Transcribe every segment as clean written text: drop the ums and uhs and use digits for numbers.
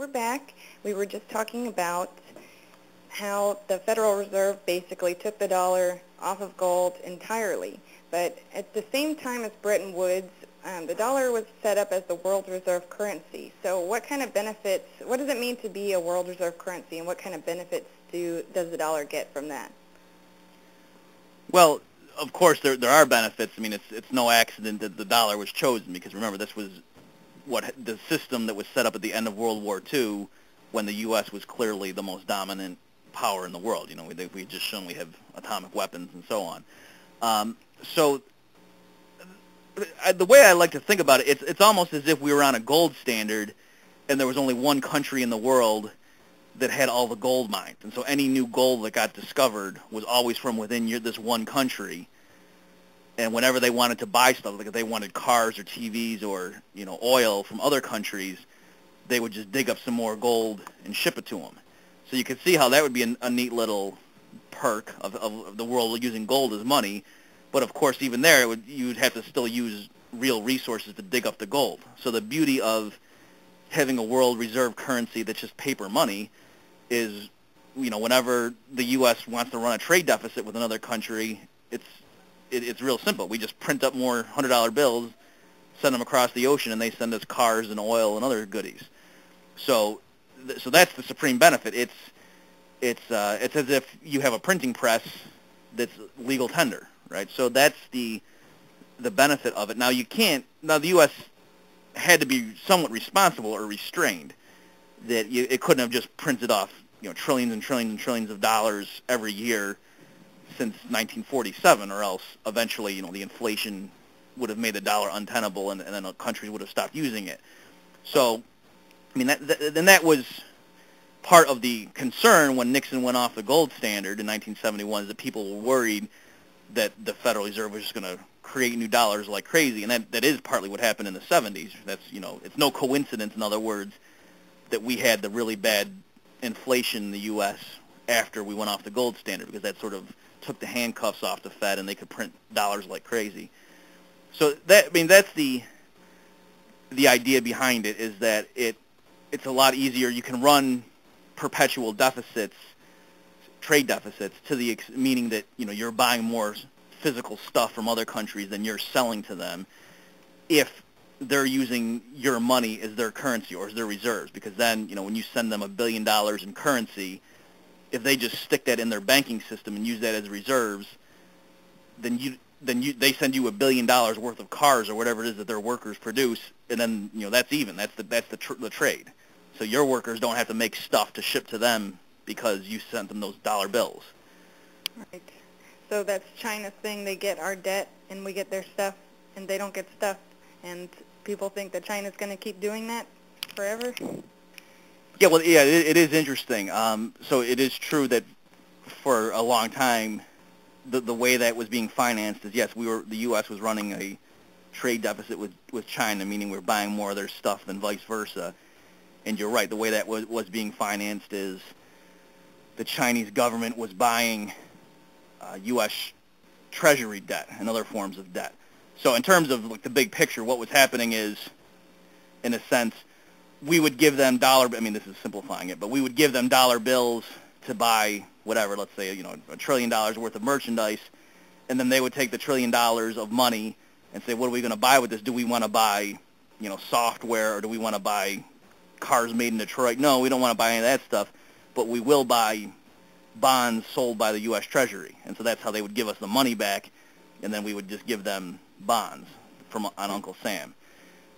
we're back. We were just talking about how the Federal Reserve basically took the dollar off of gold entirely. But at the same time as Bretton Woods, the dollar was set up as the world reserve currency. So what kind of benefits, what does it mean to be a world reserve currency, and what kind of benefits does the dollar get from that? Well, of course, there are benefits. I mean, it's no accident that the dollar was chosen, because remember, this was the system that was set up at the end of World War II, when the U.S. was clearly the most dominant power in the world. You know, we just shown we have atomic weapons and so on. The way I like to think about it, it's almost as if we were on a gold standard, and there was only one country in the world that had all the gold mines. And so any new gold that got discovered was always from within this one country. And whenever they wanted to buy stuff, like if they wanted cars or TVs or, you know, oil from other countries, they would just dig up some more gold and ship it to them. So you could see how that would be a neat little perk of the world using gold as money. But of course, even there, you'd have to still use real resources to dig up the gold. So the beauty of having a world reserve currency that's just paper money is, you know, whenever the U.S. wants to run a trade deficit with another country, it's real simple. We just print up more $100 bills, send them across the ocean, and they send us cars and oil and other goodies. So that's the supreme benefit. It's as if you have a printing press that's legal tender, right? So that's the benefit of it. Now the U.S. had to be somewhat responsible or restrained, that it couldn't have just printed off, you know, trillions and trillions and trillions of dollars every year since 1947, or else eventually, you know, the inflation would have made the dollar untenable, and then countries would have stopped using it. So, I mean, that was part of the concern when Nixon went off the gold standard in 1971, is that people were worried that the Federal Reserve was just going to create new dollars like crazy, and that is partly what happened in the 70s. That's, you know, it's no coincidence, in other words, that we had the really bad inflation in the U.S. after we went off the gold standard, because that sort of took the handcuffs off the Fed, and they could print dollars like crazy. So that's the idea behind it, is that it's a lot easier. You can run perpetual deficits, trade deficits, meaning that, you know, you're buying more physical stuff from other countries than you're selling to them, if they're using your money as their currency or as their reserves. Because then, you know, when you send them $1 billion in currency, if they just stick that in their banking system and use that as reserves, then they send you $1 billion worth of cars or whatever it is that their workers produce, and then, you know, that's even. That's the trade. So your workers don't have to make stuff to ship to them because you sent them those dollar bills. Right. So that's China's thing. They get our debt, and we get their stuff, and they don't get stuff. And people think that China's going to keep doing that forever? Yeah, well, yeah, it is interesting. So it is true that for a long time, the way that was being financed is, yes, the U.S. was running a trade deficit with China, meaning we're buying more of their stuff than vice versa. And you're right, the way that was being financed is the Chinese government was buying U.S. Treasury debt and other forms of debt. So in terms of, like, the big picture, what was happening is, in a sense, we would give them this is simplifying it, but we would give them dollar bills to buy whatever, let's say, you know, $1 trillion worth of merchandise, and then they would take the $1 trillion of money and say, what are we going to buy with this? Do we want to buy, you know, software, or do we want to buy cars made in Detroit? No, we don't want to buy any of that stuff, but we will buy bonds sold by the U.S. Treasury. And so that's how they would give us the money back, and then we would just give them bonds on Uncle Sam.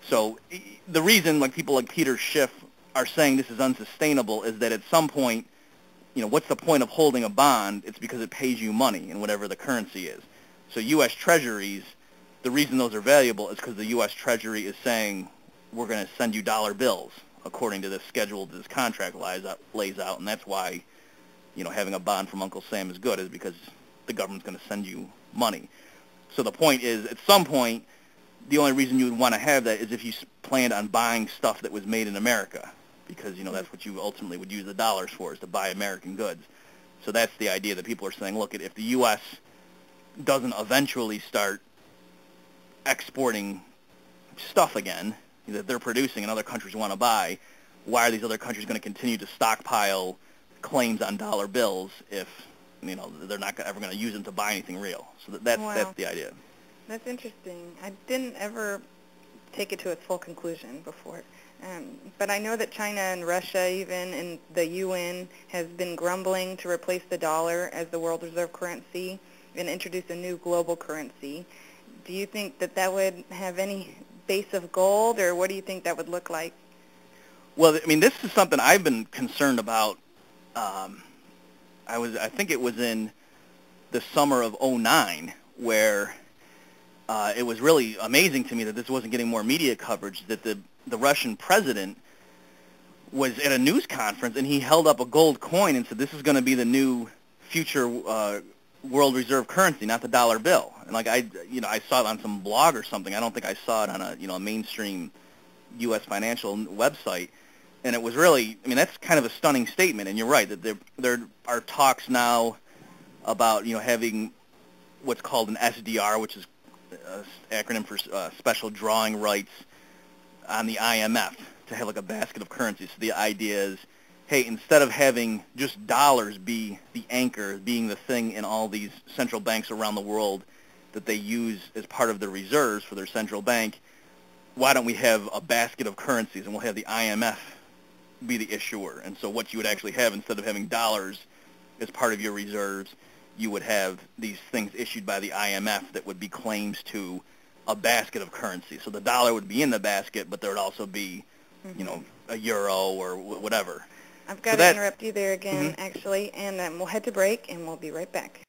So the reason, like, people like Peter Schiff are saying this is unsustainable is that at some point, you know, what's the point of holding a bond? It's because it pays you money in whatever the currency is. So U.S. Treasuries, the reason those are valuable is because the U.S. Treasury is saying, we're going to send you dollar bills according to the schedule that this contract lays out, and that's why, you know, having a bond from Uncle Sam is good, is because the government's going to send you money. So the point is, at some point, the only reason you would want to have that is if you planned on buying stuff that was made in America, because, you know, that's what you ultimately would use the dollars for, is to buy American goods. So that's the idea that people are saying, look, if the U.S. doesn't eventually start exporting stuff again that they're producing and other countries want to buy, why are these other countries going to continue to stockpile claims on dollar bills if, they're not ever going to use them to buy anything real? So that's the idea. That's interesting. I didn't ever take it to its full conclusion before. But I know that China and Russia, even, and the UN has been grumbling to replace the dollar as the world reserve currency and introduce a new global currency. Do you think that that would have any base of gold, or what do you think that would look like? Well, I mean, this is something I've been concerned about. I think it was in the summer of '09 where it was really amazing to me that this wasn't getting more media coverage, that the Russian president was at a news conference and he held up a gold coin and said, this is going to be the new future world reserve currency, not the dollar bill. And like I saw it on some blog or something. I don't think I saw it on a mainstream U.S. financial website. And it was really, that's kind of a stunning statement. And you're right that there are talks now about having what's called an SDR, which is an acronym for special drawing rights on the IMF, to have like a basket of currencies. So the idea is, hey, instead of having just dollars be the anchor, being the thing in all these central banks around the world that they use as part of their reserves for their central bank, why don't we have a basket of currencies and we'll have the IMF be the issuer? And so what you would actually have, instead of having dollars as part of your reserves, you would have these things issued by the IMF that would be claims to a basket of currency. So the dollar would be in the basket, but there would also be, a euro or whatever. I've got to interrupt you there again, actually, and we'll head to break, and we'll be right back.